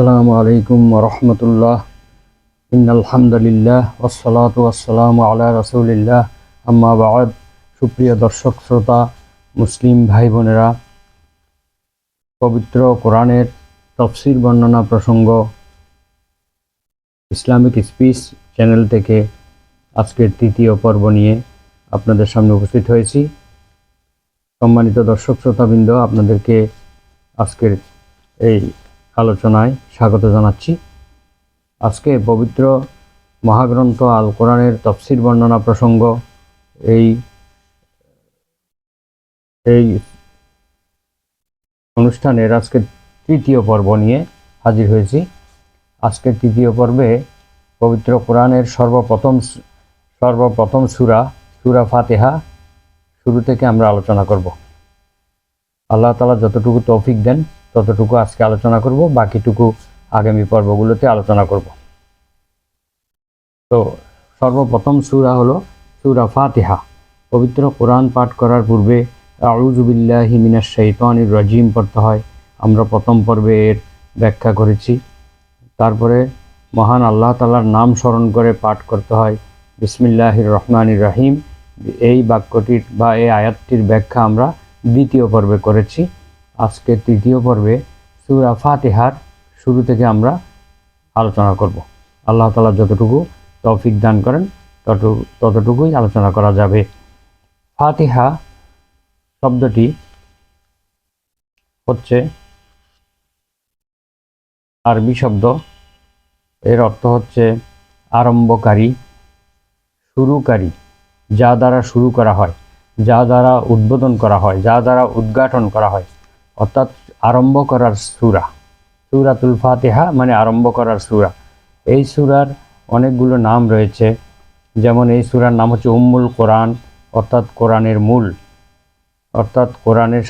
আসসালামু আলাইকুম রহমতুল্লাহ। ইন্নাল হামদুলিল্লাহ ওয়াসসালাতু ওয়াসসালামু আলা রাসূলিল্লাহ, আম্মা বা'দ। সুপ্রিয় দর্শক শ্রোতা, মুসলিম ভাই বোনেরা, পবিত্র কোরআনের তফসির বর্ণনা প্রসঙ্গ ইসলামিক স্পিচ চ্যানেল থেকে আজকের তৃতীয় পর্ব নিয়ে আপনাদের সামনে উপস্থিত হয়েছি। সম্মানিত দর্শক শ্রোতাবৃন্দ, আপনাদেরকে আজকের এই আলোচনায় স্বাগত জানাচ্ছি। আজকে পবিত্র মহাগ্রন্থ আল কোরআনের তফসির বর্ণনা প্রসঙ্গ এই অনুষ্ঠানের আজকের তৃতীয় পর্ব নিয়ে হাজির হয়েছি। আজকের তৃতীয় পর্বে পবিত্র কোরআনের সর্বপ্রথম সূরা ফাতিহা শুরু থেকে আমরা আলোচনা করব। আল্লাহ তাআলা যতটুকু তৌফিক দেন ততটুকু আজকে আলোচনা করব, বাকিটুকু আগামী পর্বগুলোতে আলোচনা করব। তো সর্বপ্রথম সূরা হলো সূরা ফাতিহা। পবিত্র কোরআন পাঠ করার পূর্বে আউযু বিল্লাহি মিনাশ শাইতানির রাজিম পড়তে হয়। আমরা প্রথম পর্বে এর ব্যাখ্যা করেছি। তারপরে মহান আল্লাহ তাআলার নাম স্মরণ করে পাঠ করতে হয় বিসমিল্লাহির রহমানির রহিম। এই বাক্যটির বা এই আয়াতটির ব্যাখ্যা আমরা দ্বিতীয় পর্বে করেছি। আজকে তৃতীয় পর্বে সূরা ফাতিহার শুরু থেকে আমরা আলোচনা করব। আল্লাহ তাআলা যতটুকু তৌফিক দান করেন ততটুকুই আলোচনা করা যাবে। ফাতিহা শব্দটি হচ্ছে আরবি শব্দ। এর অর্থ হচ্ছে আরম্ভকারী, শুরুকারী, যা দ্বারা শুরু করা হয়, যা দ্বারা উদ্বোধন করা হয়, যা দ্বারা উদ্ঘাটন করা হয়, অর্থাৎ আরম্ভ করার সূরা। সূরাতুল ফাতিহা মানে আরম্ভ করার সূরা। এই সূরার অনেকগুলো নাম রয়েছে। যেমন এই সূরার নাম হচ্ছে উম্মুল কোরআন, অর্থাৎ কোরআনের মূল। অর্থাৎ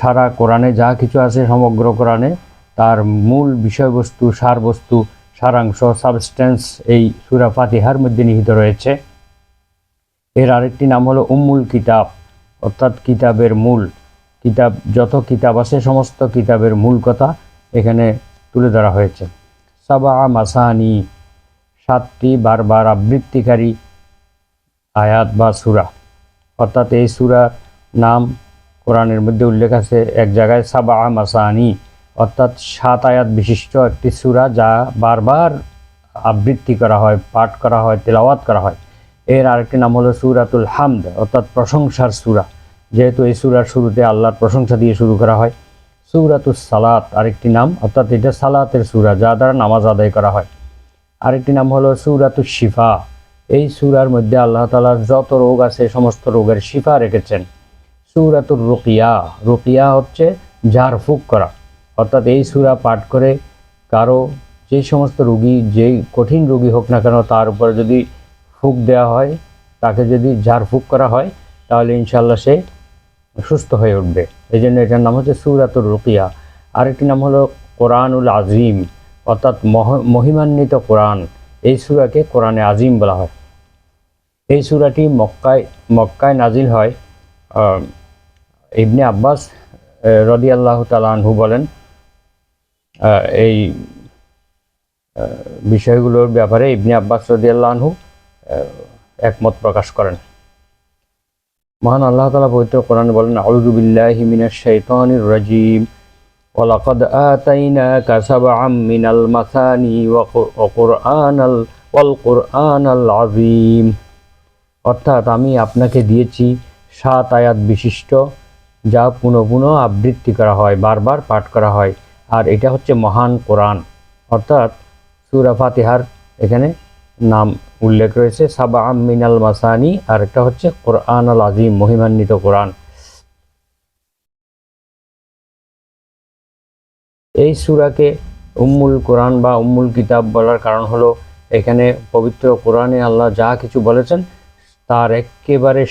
সারা কোরআনে যা কিছু আছে, সমগ্র কোরআনে তার মূল বিষয়বস্তু, সারবস্তু, সারাংশ, সাবস্টেন্স এই সূরা ফাতিহার মধ্যে নিহিত রয়েছে। এর আরেকটি নাম হলো উম্মুল কিতাব, অর্থাৎ কিতাবের মূল। যত কিতাব আছে সমস্ত কিতাবের মূল কথা এখানে তুলে ধরা হয়েছে। সাবা মাসানি, 7টি বারবার আবৃত্তিকারী আয়াত বা সূরা। অর্থাৎ এই সূরার নাম কোরআনের মধ্যে উল্লেখ আছে এক জায়গায় সাবা মাসানি, অর্থাৎ 7 আয়াত বিশিষ্ট একটি সূরা, যা বারবার আবৃত্তি করা হয়, পাঠ করা হয়, তেলাওয়াত করা হয়। এর আরেকটি নাম হলো সূরাতুল হামদ, অর্থাৎ প্রশংসার সূরা, যেহেতু এই সূরার শুরুতে আল্লাহর প্রশংসা দিয়ে শুরু করা হয়। সূরাতুস সালাত আরেকটি নাম, অর্থাৎ এটা সালাতের সূরা, যা দ্বারা নামাজ আদায় করা হয়। আরেকটি নাম হলো সূরাতুশ শিফা। এই সূরার মধ্যে আল্লাহ তাআলার যত রোগ আছে সমস্ত রোগের শিফা রেখেছেন। সূরাতুর রুকিয়া, রুকিয়া হচ্ছে ঝাড়ফুঁক করা। অর্থাৎ এই সূরা পাঠ করে কারো যে সমস্ত রোগী, যেই কঠিন রোগী হোক না কেন, তার উপরে যদি ফুঁক দেওয়া হয়, তাকে যদি ঝাড়ফুঁক করা হয়, তাহলে ইনশাআল্লাহ সে সুস্থ হয়ে উঠবে। এই জন্য এটার নাম হচ্ছে সূরাতুর রুকিয়া। আরেকটি নাম হলো কোরআনুল আজিম, অর্থাৎ মহিমান্বিত কোরআন। এই সূরাকে কোরআনে আজিম বলা হয়। এই সূরাটি মক্কায় নাজিল হয়। ইবনে আব্বাস রাদিয়াল্লাহু তাআলা আনহু বলেন, এই বিষয়গুলোর ব্যাপারে ইবনে আব্বাস রাদিয়াল্লাহু আনহু একমত প্রকাশ করেন। মহান আল্লাহ তাআলা পবিত্র কোরআনে বলেন, আউযু বিল্লাহি মিনাশ শাইতানির রাজিম ওয়ালাকাদ আতাইনাকা সাবআম মিনাল মাসানি ওয়াল কুরআনাল আযীম। অর্থাৎ আমি আপনাকে দিয়েছি 7 আয়াত বিশিষ্ট, যা পুনঃ পুনঃ আবৃত্তি করা হয়, বারবার পাঠ করা হয়, আর এটা হচ্ছে মহান কোরআন। অর্থাৎ সূরা ফাতিহার এখানে নাম উল্লেখ রয়েছে সাবআম মিনাল মাসানি, আর একটা হচ্ছে কুরআনুল আযীম, মহিমান্বিত কোরআন। এই সূরাকে উম্মুল কোরআন বা উম্মুল কিতাব বলার কারণ হলো, এখানে পবিত্র কোরআনে আল্লাহ যা কিছু বলেছেন তার একেবারে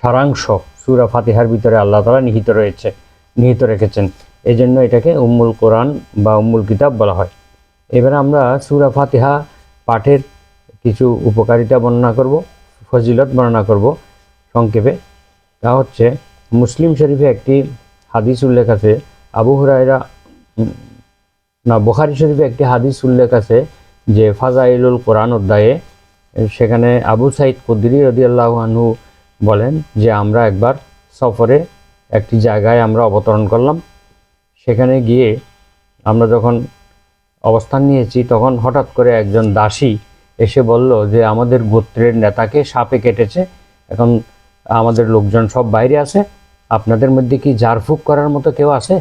সারাংশ সূরা ফাতিহার ভিতরে আল্লাহ তাআলা নিহিত রেখেছেন। এই জন্য এটাকে উম্মুল কোরআন বা উম্মুল কিতাব বলা হয়। এবারে আমরা সূরা ফাতিহা পাঠের কিছু উপকারিতা বর্ণনা করব, ফজিলত বর্ণনা করব সংক্ষেপে। তা হচ্ছে, মুসলিম শরীফে একটি হাদিস উল্লেখ আছে, আবু হুরায়রা না, বুখারী শরীফে একটি হাদিস উল্লেখ আছে যে ফাজাইলুল কোরআন অধ্যায়ে, সেখানে আবু সাইদ খুদরি রাদিয়াল্লাহু আনহু বলেন যে আমরা একবার সফরে একটি জায়গায় আমরা অবতরণ করলাম। সেখানে গিয়ে আমরা যখন অবস্থান নিয়েছি তখন হঠাৎ করে একজন দাসী এসে বলল যে আমাদের গোত্রের নেতাকে সাপে কেটেছে, এখন আমাদের লোকজন সব বাইরে আছে, আপনাদের মধ্যে কি ঝাড়ফুঁক করার মতো কেউ আছে?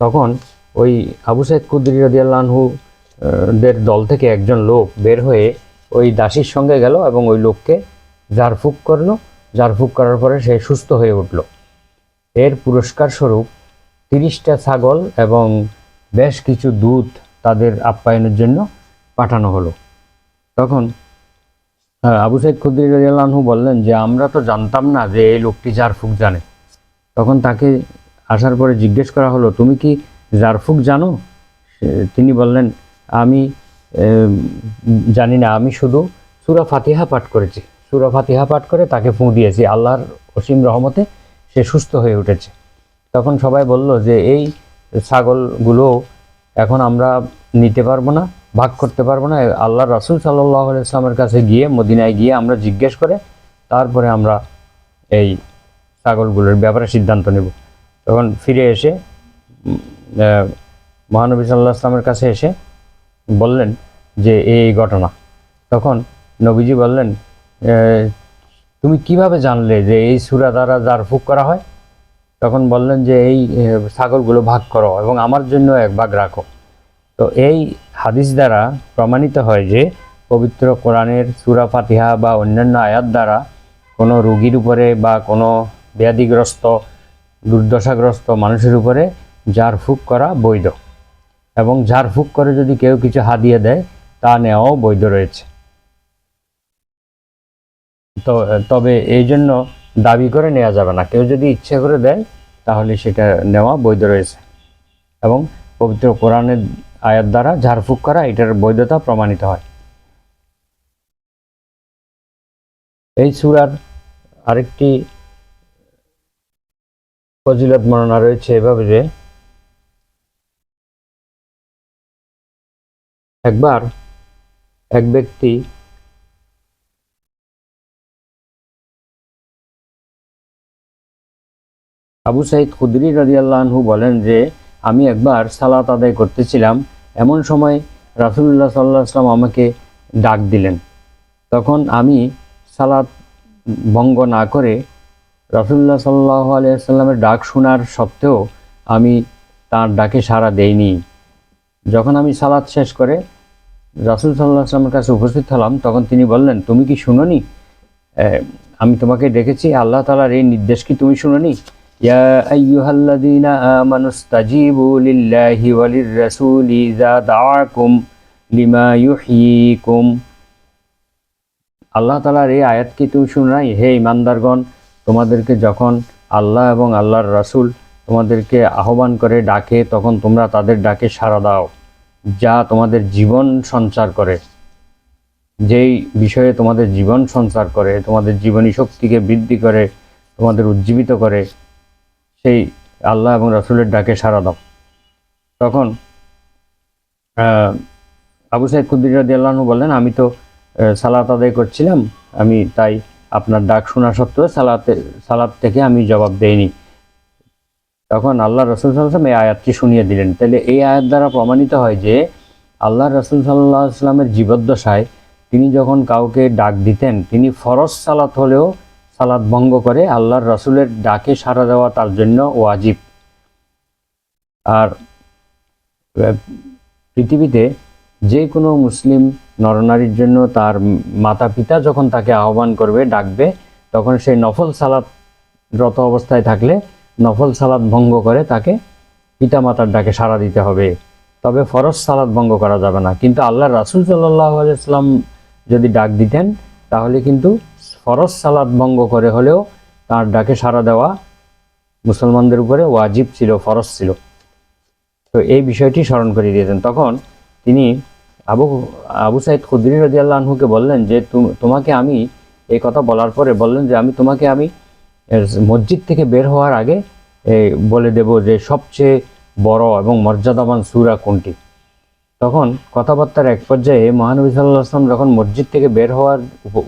তখন ওই আবু সাইদ খুদরি রাদিয়াল্লাহু আনহু দের দল থেকে একজন লোক বের হয়ে ওই দাসীর সঙ্গে গেল এবং ওই লোককে ঝাড়ফুঁক করলো। ঝাড়ফুঁক করার পরে সে সুস্থ হয়ে উঠল। এর পুরস্কার স্বরূপ 30টা ছাগল এবং বেশ কিছু দুধ তাদের আপ্যায়নের জন্য পাঠানো হলো। তখন আবু সাইদ খুদরি রাদিয়াল্লাহু আনহু বললেন যে আমরা তো জানতাম না যে এই লোকটি ঝাড়ফুঁক জানে। তখন তাকে আসার পরে জিজ্ঞেস করা হলো, তুমি কি ঝাড়ফুঁক জানো? তিনি বললেন, আমি জানি না, আমি শুধু সূরা ফাতিহা পাঠ করেছি। সূরা ফাতিহা পাঠ করে তাকে ফুঁ দিয়েছি, আল্লাহর অসীম রহমতে সে সুস্থ হয়ে উঠেছে। তখন সবাই বলল যে এই ছাগলগুলো এখন আমরা নিতে পারবো না, ভাগ করতে পারবো না, আল্লাহর রাসূল সাল্লাল্লাহু আলাইহি ওয়াসাল্লামের কাছে গিয়ে মদিনায় গিয়ে আমরা জিজ্ঞেস করে তারপরে আমরা এই ছাগলগুলোর ব্যাপারে সিদ্ধান্ত নেব। তখন ফিরে এসে মহানবী সাল্লাল্লাহু আলাইহি ওয়াসাল্লামের কাছে এসে বললেন যে এই ঘটনা। তখন নবীজি বললেন, তুমি কিভাবে জানলে যে এই সূরা দ্বারা ঝাড়ফুঁক করা হয়? তখন বললেন যে এই ছাগলগুলো ভাগ করো এবং আমার জন্য এক ভাগ রাখো। তো এই হাদিস দ্বারা প্রমাণিত হয় যে পবিত্র কোরআনের সূরা ফাতিহা বা অন্যান্য আয়াত দ্বারা কোনো রোগীর উপরে বা কোনো ব্যাধিগ্রস্ত দুর্দশাগ্রস্ত মানুষের উপরে ঝাড়ফুঁক করা বৈধ, এবং ঝাড়ফুঁক করে যদি কেউ কিছু হাদিয়া দেয় তা নেওয়াও বৈধ রয়েছে। তো তবে এই জন্য দাবি করে নেওয়া যাবে না, কেউ যদি ইচ্ছে করে দেয় তাহলে সেটা নেওয়া বৈধ রয়েছে, এবং পবিত্র কোরআনের আয়াত দ্বারা ঝাড়ফুঁক করা এটার বৈধতা প্রমাণিত হয়। এই সূরার আরেকটি ফজিলত বর্ণনা রয়েছে এভাবে যে একবার এক ব্যক্তি আবু সাইদ খুদরি রাদিয়াল্লাহু আনহু বলেন যে আমি একবার সালাত আদায় করতেছিলাম, এমন সময় রাসূলুল্লাহ সাল্লাল্লাহু আলাইহি ওয়াসাল্লাম আমাকে ডাক দিলেন। তখন আমি সালাত ভঙ্গ না করে রাসূলুল্লাহ সাল্লাল্লাহু আলাইহি ওয়াসাল্লামের ডাক শোনার সত্ত্বেও আমি তার ডাকে সাড়া দেইনি। যখন আমি সালাত শেষ করে রাসূল সাল্লাল্লাহু আলাইহি ওয়াসাল্লামের কাছে উপস্থিত হলাম, তখন তিনি বললেন, তুমি কি শুনোনি? আমি তোমাকে ডেকেছি, আল্লাহ তাআলার এই নির্দেশ কি তুমি শুনোনি? ইয়া আইয়ুহাল্লাযীনা আমানুস্তাজিবু লিল্লাহি ওয়ালির রাসূলি ইযা দাআকুম লিমা ইউহয়িকুম। আল্লাহ তাআলার এই আয়াত কি তুমি শুনো নাই? হে ঈমানদারগণ, তোমাদেরকে যখন আল্লাহ এবং আল্লাহর রাসূল তোমাদেরকে আহ্বান করে ডাকে, তখন তোমরা তাদের ডাকে সাড়া দাও, যা তোমাদের জীবন সঞ্চার করে। যেই বিষয়ে তোমাদের জীবন সঞ্চার করে, তোমাদের জীবনী শক্তিকে বৃদ্ধি করে, তোমাদের উজ্জীবিত করে, সেই আল্লাহ এবং রাসূলের ডাকে সাড়া দাও। তখন আবু সাইদ খুদরি রাদিয়াল্লাহু আনহু বললেন, আমি তো সালাত আদায় করছিলাম, আমি তাই আপনার ডাক শোনা সত্ত্বেও সালাত থেকে আমি জবাব দেইনি। তখন আল্লাহ রাসূল সাল্লাল্লাহু আলাইহি ওয়াসাল্লাম এই আয়াতটি শুনিয়ে দিলেন। তাহলে এই আয়াত দ্বারা প্রমাণিত হয় যে আল্লাহ রাসূল সাল্লাল্লাহু আলাইহি ওয়াসাল্লামের জীবদ্দশায় তিনি যখন কাউকে ডাক দিতেন, তিনি ফরজ সালাত হলেও সালাত ভঙ্গ করে আল্লাহর রাসূলের ডাকে সাড়া দেওয়া তার জন্য ওয়াজিব। আর পৃথিবীতে যে কোনো মুসলিম নরনারীর জন্য তার মাতা পিতা যখন তাকে আহ্বান করবে, ডাকবে, তখন সেই নফল সালাতরত অবস্থায় থাকলে নফল সালাত ভঙ্গ করে তাকে পিতামাতার ডাকে সাড়া দিতে হবে, তবে ফরজ সালাত ভঙ্গ করা যাবে না। কিন্তু আল্লাহর রাসূল সাল্লাল্লাহু আলাইহি ওয়াসাল্লাম যদি ডাক দিতেন তাহলে কিন্তু ফরজ সালাত ভঙ্গ করে হলেও তার ডাকে সাড়া দেওয়া মুসলমানদের উপরে ওয়াজিব ছিল, ফরজ ছিল। তো এই বিষয়টি স্মরণ করে দিয়েছেন। তখন তিনি আবু সাইদ খুদরি রাদিয়াল্লাহু আনহুকে বললেন যে তোমাকে আমি এই কথা বলার পরে বললেন যে আমি তোমাকে মসজিদ থেকে বের হওয়ার আগে বলে দেব যে সবচেয়ে বড় এবং মর্যাদাবান সূরা কোনটি। তখন কথাবার্তার এক পর্যায়ে মহানবী সাল্লাল্লাহু আলাইহি ওয়াসাল্লাম যখন মসজিদ থেকে বের হওয়ার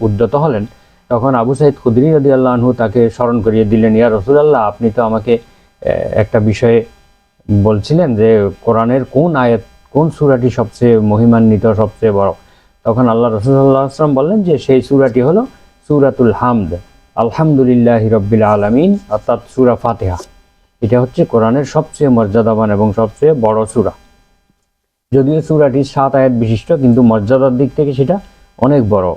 উদ্যত হলেন, তখন আবু সাঈদ খুদরি রাদিয়াল্লাহু আনহু তাকে স্মরণ করিয়ে দিলেন, ইয়া রাসূলুল্লাহ, আপনি তো আমাকে একটা বিষয়ে বলছিলেন যে কোরআনের কোন আয়াত, কোন সূরাটি সবচেয়ে মহিমান্বিত, সবচেয়ে বড়। তখন আল্লাহ রাসূল সাল্লাল্লাহু আলাইহি ওয়াসাল্লাম বললেন যে সেই সূরাটি হলো সূরাতুল হামদ, আলহামদুলিল্লাহি রাব্বিল আলামিন, অর্থাৎ সূরা ফাতিহা। এটা হচ্ছে কোরআনের সবচেয়ে মর্যাদাবান এবং সবচেয়ে বড় সূরা। যদিও সূরাটি 7 আয়াত বিশিষ্ট, কিন্তু মর্যাদার দিক থেকে সেটা অনেক বড়।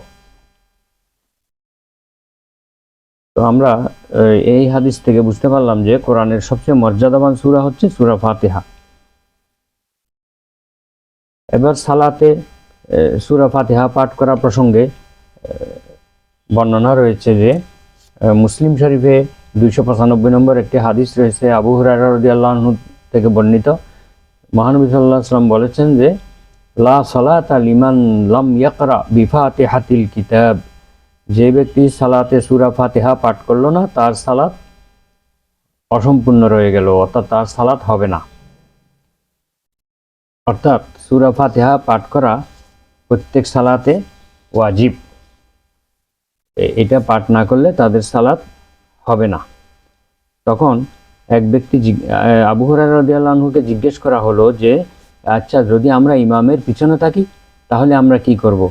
তো আমরা এই হাদিস থেকে বুঝতে পারলাম যে কোরআনের সবচেয়ে মর্যাদাবান সূরা হচ্ছে সূরা ফাতিহা। এবার সালাতে সূরা ফাতিহা পাঠ করা প্রসঙ্গে বর্ণনা রয়েছে যে মুসলিম শরীফে 295 নম্বর একটি হাদিস রয়েছে, আবু হুরায়রা রাদিয়াল্লাহু আনহু থেকে বর্ণিত। মহানবী সাল্লাল্লাহু আলাইহি ওয়াসাল্লাম বলেছেন যে লা সালাতা লিমান লাম ইয়াকরা বিফাতিহাতিল কিতাব, যে ব্যক্তি সালাতে সূরা ফাতিহা পাঠ করলো না তার সালাত অসম্পূর্ণ রয়ে গেল, অর্থাৎ তার সালাত হবে না। অর্থাৎ সূরা ফাতিহা পাঠ করা প্রত্যেক সালাতে ওয়াজিব, এটা পাঠ না করলে তাদের সালাত হবে না। তখন এক ব্যক্তি আবু হুরায়রা রাদিয়াল্লাহু আনহুকে জিজ্ঞেস করা হলো যে আচ্ছা, যদি আমরা ইমামের পিছনে থাকি তাহলে আমরা কি করব।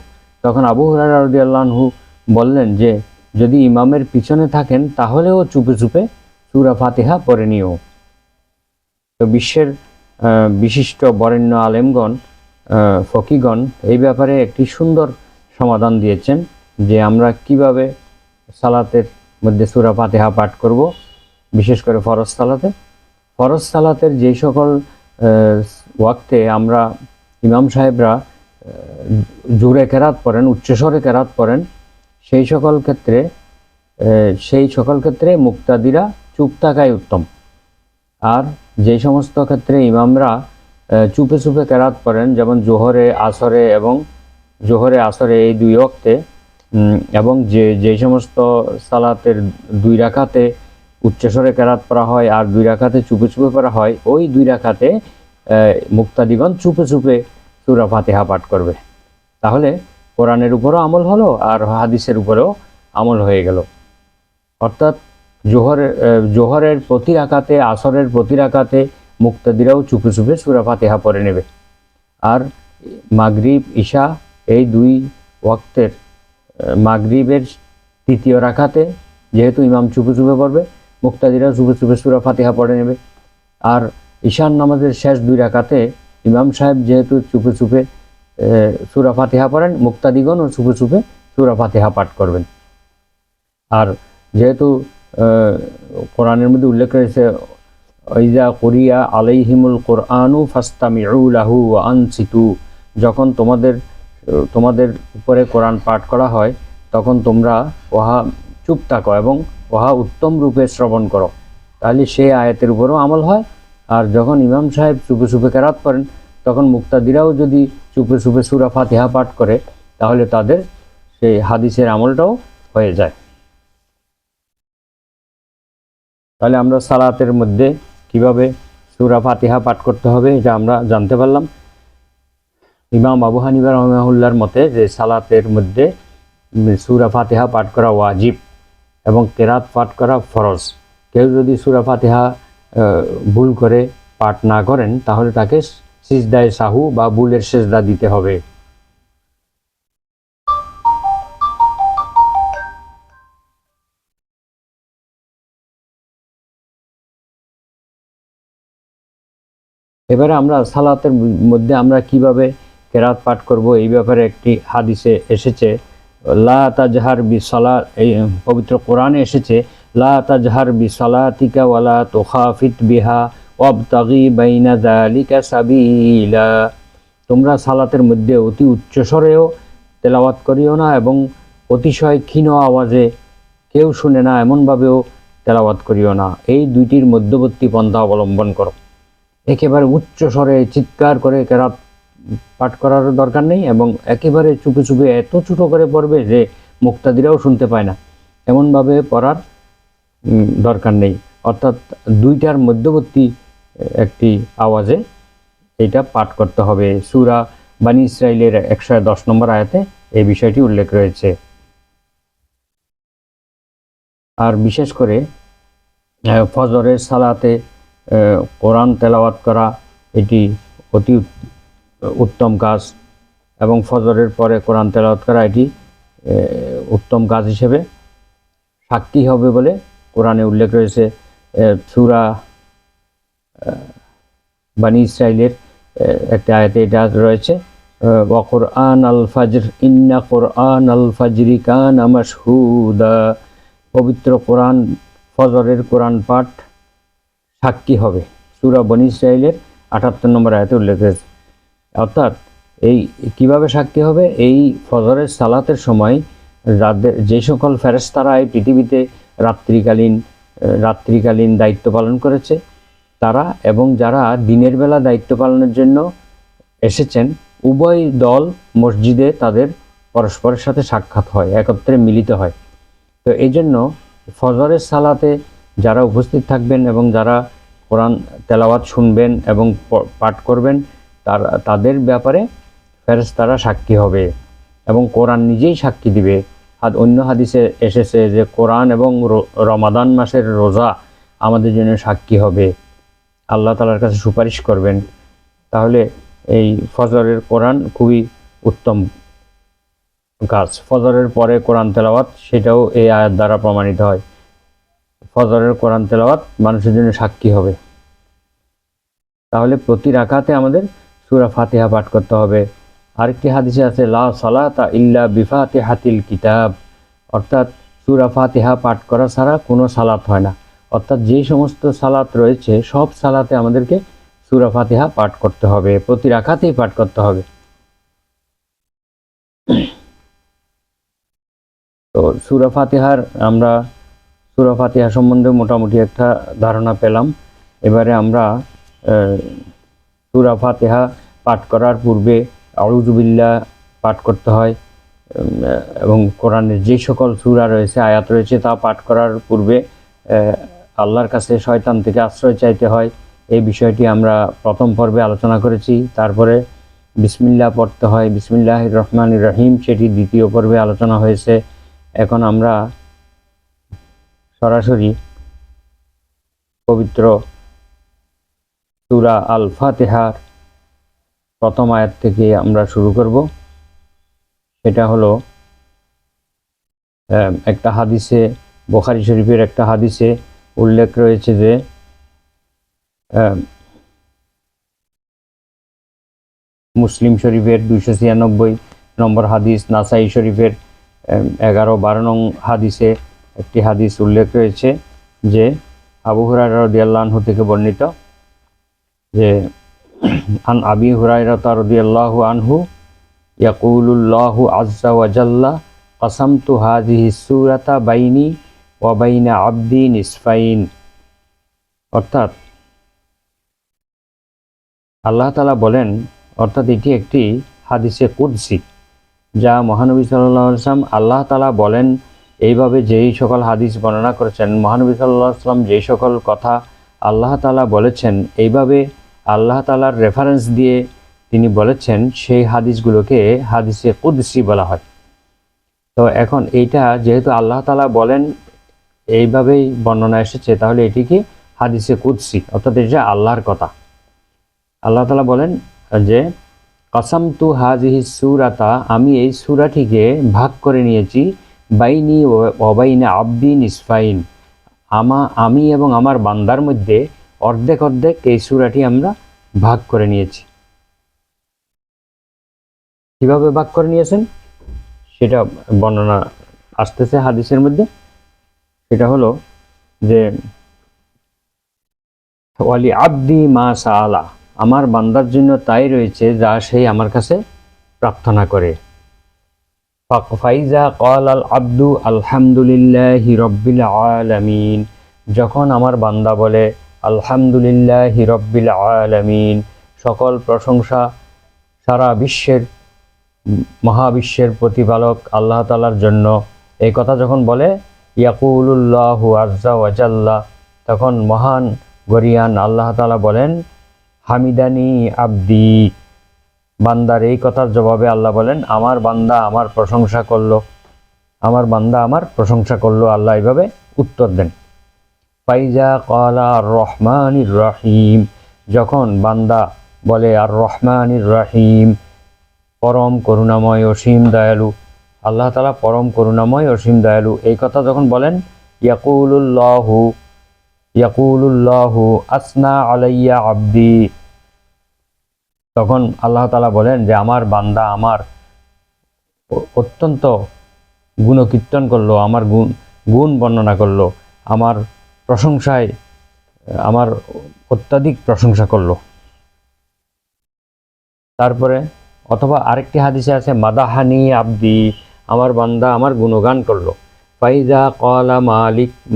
তখন আবু হুরায়রা রাদিয়াল্লাহু আনহু বললেন যে যদি ইমামের পিছনে থাকেন তাহলেও চুপে চুপে সূরা ফাতিহা পড়ে নিও। তো বিশ্বের বিশিষ্ট বরেণ্য আলেমগণ, ফকিগণ এই ব্যাপারে একটি সুন্দর সমাধান দিয়েছেন যে আমরা কিভাবে সালাতের মধ্যে সূরা ফাতিহা পাঠ করব, বিশেষ করে ফরজ সালাতে। ফরজ সালাতের যে সকল ওয়াক্তে আমরা ইমাম সাহেবরা জোরে কেরাত পড়েন, উচ্চস্বরে কেরাত পড়েন, সেই সকল ক্ষেত্রে মুক্তাদিরা চুপ থাকাই উত্তম। আর যে সমস্ত ক্ষেত্রে ইমামরা চুপে চুপে কেরাত পড়েন, যেমন জোহরে আসরে এই দুই ওয়াক্তে, এবং যে সমস্ত সালাতের 2 রাকাতে উচ্চস্বরে কেরাত পড়া হয় আর 2 রাকাতে চুপে চুপে পড়া হয়, ওই 2 রাকাতে মুক্তাদিগণ চুপে চুপে সূরা ফাতিহা পাঠ করবে। তাহলে কোরআনের উপরও আমল হলো আর হাদিসের উপরেও আমল হয়ে গেল। অর্থাৎ জোহরের প্রতি রাকাতে, আসরের প্রতি রাকাতে মুক্তাদিরাও চুপে চুপে সূরা ফাতিহা পড়ে নেবে। আর মাগরিব, ঈশা এই 2 ওয়াক্তের মাগরিবের 3য় রাকাতে যেহেতু ইমাম চুপে চুপে পড়বে, মুক্তাদিরাও চুপে চুপে সূরা ফাতিহা পড়ে নেবে। আর ঈশার নামাজের শেষ 2 রাকাতে ইমাম সাহেব যেহেতু চুপে চুপে সূরা ফাতিহা পড়েন, মুক্তাদিগণও চুপে চুপে সূরা ফাতিহা পাঠ করবেন। আর যেহেতু কোরআনের মধ্যে উল্লেখ রয়েছে ইযা কুরিয়া আলাইহিমুল কুরআনু ফাসতামিউ লাহু ওয়া আনসিতু, যখন তোমাদের উপরে কোরআন পাঠ করা হয় তখন তোমরা ওহা চুপ থাকো এবং ওহা উত্তম রূপে শ্রবণ করো। তাহলে সেই আয়াতের উপরও আমল হয়। আর যখন ইমাম সাহেব চুপে চুপে কেরাত করেন তখন মুক্তাদিরাও যদি চুপে চুপে সূরা ফাতিহা পাঠ করে তাহলে তাদের সেই হাদিসের আমলটাও হয়ে যায়। তাহলে আমরা সালাতের মধ্যে কিভাবে সূরা ফাতিহা পাঠ করতে হবে এটা আমরা জানতে পারলাম। ইমাম আবু হানিফা রাহিমাহুল্লাহর মতে যে সালাতের মধ্যে সূরা ফাতিহা পাঠ করা ওয়াজিব এবং কেরাত পাঠ করা ফরজ। কেউ যদি সূরা ফাতিহা ভুল করে পাঠ না করেন তাহলে তাকে সিজদায়ে সাহু বা ভুলের সেজদা দিতে হবে। এবারে আমরা সালাতের মধ্যে আমরা কিভাবে কেরাত পাঠ করব এই ব্যাপারে একটি হাদিসে এসেছে, লা তাজহার বিসালাত, এই পবিত্র কোরআনে এসেছে, লা তাজহার বিসালাতিকা ওয়ালা তুখাফিত বিহা ওয়াবতাগি বাইনা যালিকা সাবিলা, তোমরা সালাতের মধ্যে অতি উচ্চস্বরেও তেলাওয়াত করিও না এবং অতিশয় ক্ষীণ আওয়াজে কেউ শুনে না এমনভাবেও তেলাওয়াত করিও না, এই দুইটির মধ্যবর্তী পন্থা অবলম্বন করো। একেবারে উচ্চ স্বরে চিৎকার করে কেরাত পাঠ করার দরকার নেই এবং একেবারে চুপে চুপে এত ছোটো করে পড়বে যে মুক্তাদিরাও শুনতে পায় না, এমনভাবে পড়ার দরকার নেই। অর্থাৎ দুইটার মধ্যবর্তী একটি আওয়াজে এটা পাঠ করতে হবে। সূরা বনী ইসরাইলের 110 নম্বর আয়াতে এই বিষয়টি উল্লেখ রয়েছে। আর বিশেষ করে ফজরের সালাতে কোরআন তেলাওয়াত করা এটি অতি উত্তম কাজ, এবং ফজরের পরে কোরআন তেলাওয়াত করা এটি উত্তম কাজ হিসেবে সাক্ষী হবে বলে কোরআনে উল্লেখ রয়েছে। সূরা বনী ইসরাইলের একটি আয়াতে এটা রয়েছে, ওয়া কুরআন আল ফাজর ইন্না কুরআন আল ফাজরি কানা মাশহুদা। পবিত্র কোরআন, ফজরের কোরআন পাঠ সাক্ষী হবে। সূরা বনী ইসরাইলের 78 নম্বর আয়াতে উল্লেখ রয়েছে। অর্থাৎ এই কিভাবে সাক্ষী হবে? এই ফজরের সালাতের সময় যে সকল ফেরেশতারা এই পৃথিবীতে রাত্রিকালীন দায়িত্ব পালন করেছে তারা, এবং যারা দিনের বেলা দায়িত্ব পালনের জন্য এসেছেন, উভয় দল মসজিদে তাদের পরস্পরের সাথে সাক্ষাৎ হয়, একত্রে মিলিত হয়। তো এই জন্য ফজরের সালাতে যারা উপস্থিত থাকবেন এবং যারা কোরআন তেলাওয়াত শুনবেন এবং পাঠ করবেন তাদের ব্যাপারে ফেরেশতারা সাক্ষী হবে এবং কোরআন নিজেই সাক্ষী দিবে। অন্য হাদিসে এসেছে যে কোরআন এবং রমাদান মাসের রোজা আমাদের জন্য সাক্ষী হবে, আল্লাহ তাআলার কাছে সুপারিশ করবেন। তাহলে এই ফজরের কোরআন খুবই উত্তম কাজ। ফজরের পরে কোরআন তেলাওয়াত সেটাও এই আয়াত দ্বারা প্রমাণিত হয়। ফজরের কোরআন তেলাওয়াত মানুষের জন্য সাক্ষী হবে। তাহলে প্রতি রাকাতে আমাদের সূরা ফাতিহা পাঠ করতে হবে। আরেকটি হাদিসে আছে লা সালাতা ইল্লা বিফাতিহাতিল কিতাব, অর্থাৎ সূরা ফাতিহা পাঠ করা ছাড়া কোনো সালাত হয় না। অর্থাৎ যে সমস্ত সালাত রয়েছে সব সালাতে আমাদেরকে সূরা ফাতিহা পাঠ করতে হবে, প্রতি রাকাতেই পাঠ করতে হবে। তো সূরা ফাতিহা সম্বন্ধে মোটামুটি একটা ধারণা পেলাম। এবারে আমরা সূরা ফাতিহা পাঠ করার পূর্বে আউযু বিল্লাহ পাঠ করতে হয়, এবং কোরআনের যে সকল সূরা রয়েছে, আয়াত রয়েছে তা পাঠ করার পূর্বে আল্লাহর কাছে শয়তান থেকে আশ্রয় চাইতে হয়। এই বিষয়টি আমরা প্রথম পর্বে আলোচনা করেছি। তারপরে বিসমিল্লাহ পড়তে হয়, বিসমিল্লাহির রহমানির রহিম, সেটি দ্বিতীয় পর্বে আলোচনা হয়েছে। এখন আমরা সরাসরি পবিত্র সূরা আল ফাতিহার প্রথম আয়াত থেকে আমরা শুরু করব। সেটা হলো একটা হাদিসে, বুখারী শরীফের একটা হাদিসে উল্লেখ রয়েছে যে মুসলিম শরীফের 296 নম্বর হাদিস, নাসাই শরীফের 11-12 নং হাদিসে একটি হাদিস উল্লেখ রয়েছে যে আবু হুরায়রা রাদিয়াল্লাহু আনহু থেকে বর্ণিত যে আন আবি হুরায়রা রাদিয়াল্লাহু আনহু ইয়াকুলুল্লাহু আযজা ওয়া জাল্লা কাসামতু হাযিহি সূরাতা বাইনি ওয়া বাইনা আবদি নিসফাইন। অর্থাৎ আল্লাহ তাআলা বলেন, অর্থাৎ এটি একটি হাদিসে কুদসি যা মহানবী সাল্লাল্লাহু আলাইহি ওয়াসাল্লাম আল্লাহ তাআলা বলেন এইভাবে যেই সকল হাদিস বর্ণনা করেছেন, মহানবী সাল্লাল্লাহু আলাইহি ওয়াসাল্লাম যেই সকল কথা আল্লাহ তাআলা বলেছেন এইভাবে আল্লাহ তাআলার রেফারেন্স দিয়ে তিনি বলেছেন, সেই হাদিসগুলোকে হাদিসে কুদসি বলা হয়। তো এখন এইটা যেহেতু আল্লাহ তাআলা বলেন এইভাবেই বর্ণনা এসেছে, তাহলে এটি কি হাদিসে কুদসি, অর্থাৎ এটা আল্লাহর কথা। আল্লাহ তাআলা বলেন যে কাসামতু হাযিহি সূরাতা, আমি এই সূরাটিকে ভাগ করে নিয়েছি, বাইনি ওয়া বাইনা আবদি নিসফাইন, আমি এবং আমার বান্দার মধ্যে অর্ধেক অর্ধেক এই সূরাটি আমরা ভাগ করে নিয়েছি। কিভাবে ভাগ করে নিয়েছেন সেটা বর্ণনা আসতেছে হাদিসের মধ্যে। সেটা হলো যে ওয়ালি আবদি মা সাআলা, আমার বান্দার জন্য তাই রয়েছে যা সেই আমার কাছে প্রার্থনা করে। ফাইজা ক্বালাল আবদু আলহামদুলিল্লাহি রাব্বিল আলামিন, যখন আমার বান্দা বলে আলহামদুলিল্লাহি রাব্বিল আলামিন, সকল প্রশংসা সারা বিশ্বের মহাবিশ্বের প্রতিপালক আল্লাহ তাআলার জন্য, এই কথা যখন বলে ইয়াকুলুল্লাহু আযজা ওয়া জাল্লা, তখন মহান গরিয়ান। আল্লাহ তাআলা বলেন হামিদানি আব্দি, বান্দার এই কথার জবাবে আল্লাহ বলেন আমার বান্দা আমার প্রশংসা করলো, আমার বান্দা আমার প্রশংসা করলো। আল্লাহ এইভাবে উত্তর দেন। ফাইজা ক্বালা আর রহমানির রহিম, যখন বান্দা বলে আর রহমানির রহিম, পরম করুণাময় অসীম দয়ালু, আল্লাহ তাআলা পরম করুণাময় অসীম দয়ালু, এই কথা যখন বলেন ইয়াকুলুল্লাহু আসনা আলাইয়া আব্দি, তখন আল্লাহ তাআলা বলেন যে আমার বান্দা আমার অত্যন্ত গুণকীর্তন করলো, আমার গুণ বর্ণনা করলো, আমার প্রশংসায় আমার অত্যাধিক প্রশংসা করলো। তারপরে অথবা আরেকটি হাদিসে আছে মাদাহানি আব্দি, আমার বান্দা আমার গুণগান করলো। ফাইজা ক্বালা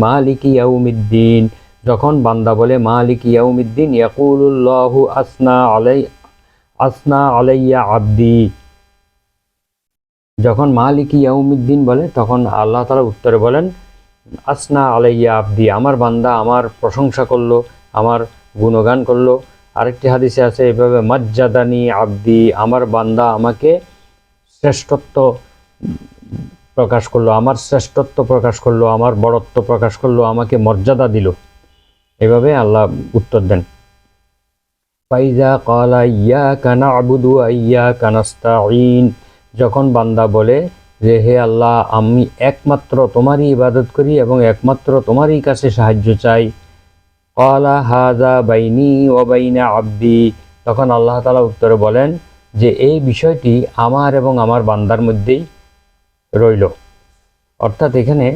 মালিকি ইয়াউমিদ্দিন, যখন বান্দা বলে মালিকি ইয়াউমিদ্দিন ইয়াকুলুল্লাহু আসনা আলাইয়া আব্দি, যখন মালিকি ইয়াউমিদ্দিন বলে তখন আল্লাহ তাআলা উত্তরে বলেন আসনা আলাইয়া আব্দি, আমার বান্দা আমার প্রশংসা করলো, আমার গুণগান করলো। আরেকটি হাদিসে আছে এভাবে মাজ্জাদানি আব্দি, আমার বান্দা আমাকে শ্রেষ্ঠত্ব প্রকাশ করলো, আমার শ্রেষ্ঠত্ব প্রকাশ করলো, আমার বড়ত্ব প্রকাশ করলো, আমাকে মর্যাদা দিল। এভাবে আল্লাহ উত্তর দেন। ফাইজা ক্বালা ইয়্যাকা না'বুদু ওয়া ইয়্যাকা নাস্তাঈন, যখন বান্দা বলে যে হে আল্লাহ আমি একমাত্র তোমারই ইবাদত করি এবং একমাত্র তোমারই কাছে সাহায্য চাই। ক্বালা হাযা বাইনি ওয়া বাইনা আব্দি, তখন আল্লাহ তাআলা উত্তরে বলেন যে এই বিষয়টি আমার এবং আমার বান্দার মধ্যেই রইল। অর্থাৎ এখানে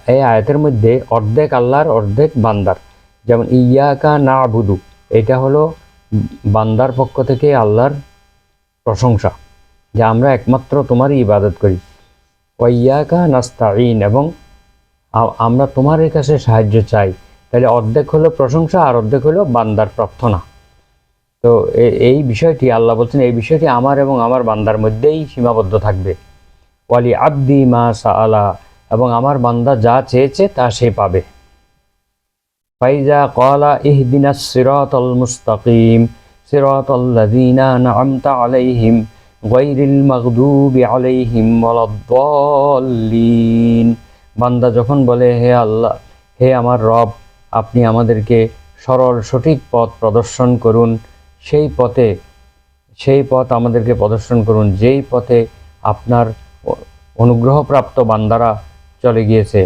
এই আয়াতের মধ্যে অর্ধেক আল্লাহর অর্ধেক বান্দার। যেমন ইয়্যাকা না'বুদু, এটা হলো বান্দার পক্ষ থেকে আল্লাহর প্রশংসা যে আমরা একমাত্র তোমারই ইবাদত করি। ওয়া ইয়্যাকা নাস্তাঈন, এবং আমরা তোমার কাছে সাহায্য চাই। তাহলে অর্ধেক হলো প্রশংসা আর অর্ধেক হলো বান্দার প্রার্থনা। তো এই বিষয়টি আল্লাহ বলছেন এই বিষয়টি আমার এবং আমার বান্দার মধ্যেই সীমাবদ্ধ থাকবে। ওয়ালি আব্দি মা সাআলা, এবং আমার বান্দা যা চেয়েছে তা সে পাবে। ফাইজা ক্বালা ইহদিনাস সিরাতাল মুস্তাকিম সিরাতাল্লাযীনা আন'আমতা আলাইহিম গায়রিল মাগদুবি আলাইহিম ওয়ালাদ-দাল্লিন, বান্দা যখন বলে হে আল্লাহ, হে আমার রব, আপনি আমাদেরকে সরল সঠিক পথ প্রদর্শন করুন, সেই পথ আমাদেরকে প্রদর্শন করুন যেই পথে আপনার অনুগ্রহপ্রাপ্ত বান্দারা চলে গিয়েছে,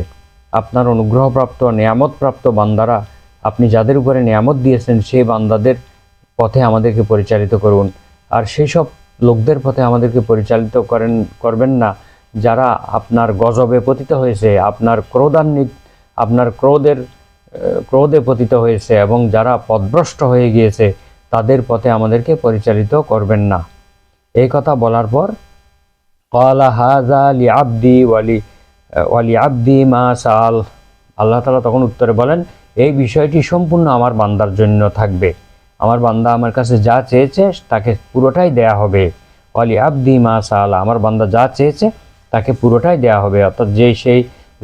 আপনার অনুগ্রহপ্রাপ্ত নিয়ামতপ্রাপ্ত বান্দারা, আপনি যাদের উপরে নিয়ামত দিয়েছেন সেই বান্দাদের পথে আমাদেরকে পরিচালিত করুন। আর সেই সব লোকদের পথে আমাদেরকে পরিচালিত করবেন না যারা আপনার গজবে পতিত হয়েছে, আপনার ক্রোধে পতিত হয়েছে এবং যারা পথভ্রষ্ট হয়ে গিয়েছে তাদের পথে আমাদেরকে পরিচালিত করবেন না। এই কথা বলার পর ক্বালা হাযা লিআবদি ওয়ালি আব্দি মা সাআল, আল্লাহ তাআলা তখন উত্তরে বলেন এই বিষয়টি সম্পূর্ণ আমার বান্দার জন্য থাকবে, আমার বান্দা আমার কাছে যা চেয়েছে তাকে পুরোটাই দেয়া হবে। ওয়ালি আব্দি মা সাআল, আমার বান্দা যা চেয়েছে তাকে পুরোটাই দেয়া হবে। অর্থাৎ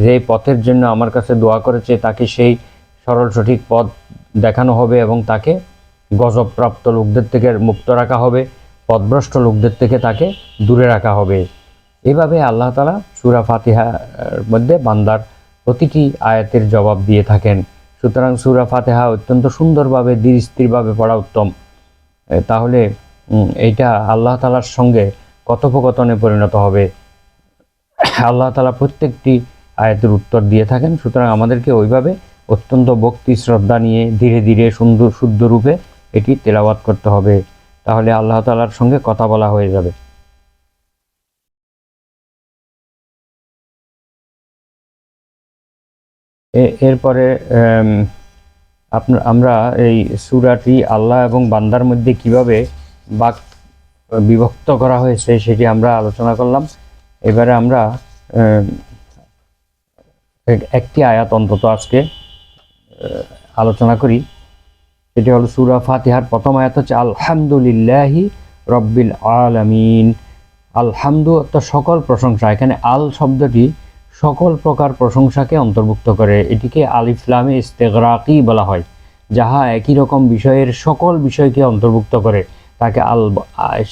যেই পথের জন্য আমার কাছে দোয়া করেছে তাকে সেই সরল সঠিক পথ দেখানো হবে এবং তাকে গজবপ্রাপ্ত লোকদের থেকে মুক্ত রাখা হবে, পথভ্রষ্ট লোকদের থেকে তাকে দূরে রাখা হবে। এভাবে আল্লাহ তাআলা সূরা ফাতিহার মধ্যে বান্দার প্রতিটি আয়াতের জবাব দিয়ে থাকেন। সুতরাং সূরা ফাতিহা অত্যন্ত সুন্দরভাবে ধীর স্থিরভাবে পড়া উত্তম। তাহলে এইটা আল্লাহ তাআলার সঙ্গে কথোপকথনে পরিণত হবে। আল্লাহ তাআলা প্রত্যেকটি আয়াতের উত্তর দিয়ে থাকেন। সুতরাং আমাদেরকে ওইভাবে অত্যন্ত ভক্তি শ্রদ্ধা নিয়ে ধীরে ধীরে সুন্দর শুদ্ধ রূপে এটি তেলাওয়াত করতে হবে, তাহলে আল্লাহ তাআলার সঙ্গে কথা বলা হয়ে যাবে। এরপরে আমরা এই সূরাটি আল্লাহ এবং বান্দার মধ্যে কিভাবে বাক বিভক্ত করা হয়েছে সেটি আমরা আলোচনা করলাম। এবারে আমরা একটি আয়াত অন্তত আজকে আলোচনা করি। এটি হলো সূরা ফাতিহার প্রথম আয়াত হচ্ছে আলহামদুলিল্লাহি রব্বিল আলামিন। আলহামদু অর্থাৎ সকল প্রশংসা, এখানে আল শব্দটি সকল প্রকার প্রশংসাকে অন্তর্ভুক্ত করে, এটিকে আলিফ লামে ইস্তেগরাকি বলা হয়। যাহা একই রকম বিষয়ের সকল বিষয়কে অন্তর্ভুক্ত করে তাকে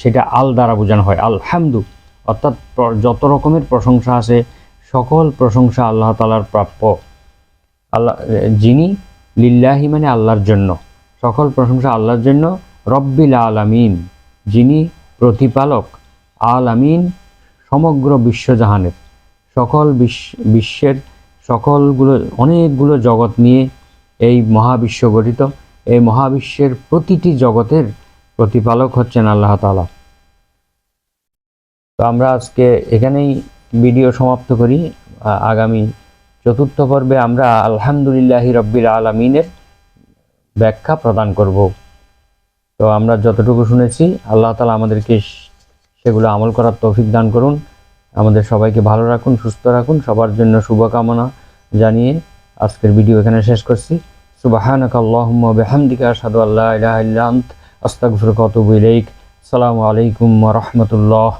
সেটা আল দ্বারা বোঝানো হয়। আলহামদু অর্থাৎ যত রকমের প্রশংসা আছে সকল প্রশংসা আল্লাহ তাআলার প্রাপ্য। আল্লাহ যিনি লিল্লাহি মানে আল্লাহর জন্য, সকল প্রশংসা আল্লাহর জন্য। রব্বিল আলামিন যিনি প্রতিপালক, আলামিন সমগ্র বিশ্বজাহানের, সকল বিশ্বের সকলগুলো অনেকগুলো জগৎ নিয়ে এই মহাবিশ্ব গঠিত। এই মহাবিশ্বের প্রতিটি জগতের প্রতিপালক হচ্ছেন আল্লাহ তাআলা। তো আমরা আজকে এখানেই ভিডিও সমাপ্ত করি। আগামী চতুর্থ পর্বে আমরা আলহামদুলিল্লাহি রব্বিল আলামিনের ব্যাখ্যা প্রদান করব। তো আমরা যতটুকু শুনেছি আল্লাহ তাআলা আমাদেরকে সেগুলো আমল করার তৌফিক দান করুন। আমাদের সবাইকে ভালো রাখুন, সুস্থ রাখুন। সবার জন্য শুভকামনা জানিয়ে আজকের ভিডিও এখানে শেষ করছি। সুবহানাকা আল্লাহুম্মা ওয়া বিহামদিকা আশহাদু আল্লা ইলাহা ইল্লা আনতা আস্তাগফিরুকা ওয়া আতুবু ইলাইক। আসসালামু আলাইকুম ওয়া রাহমাতুল্লাহ।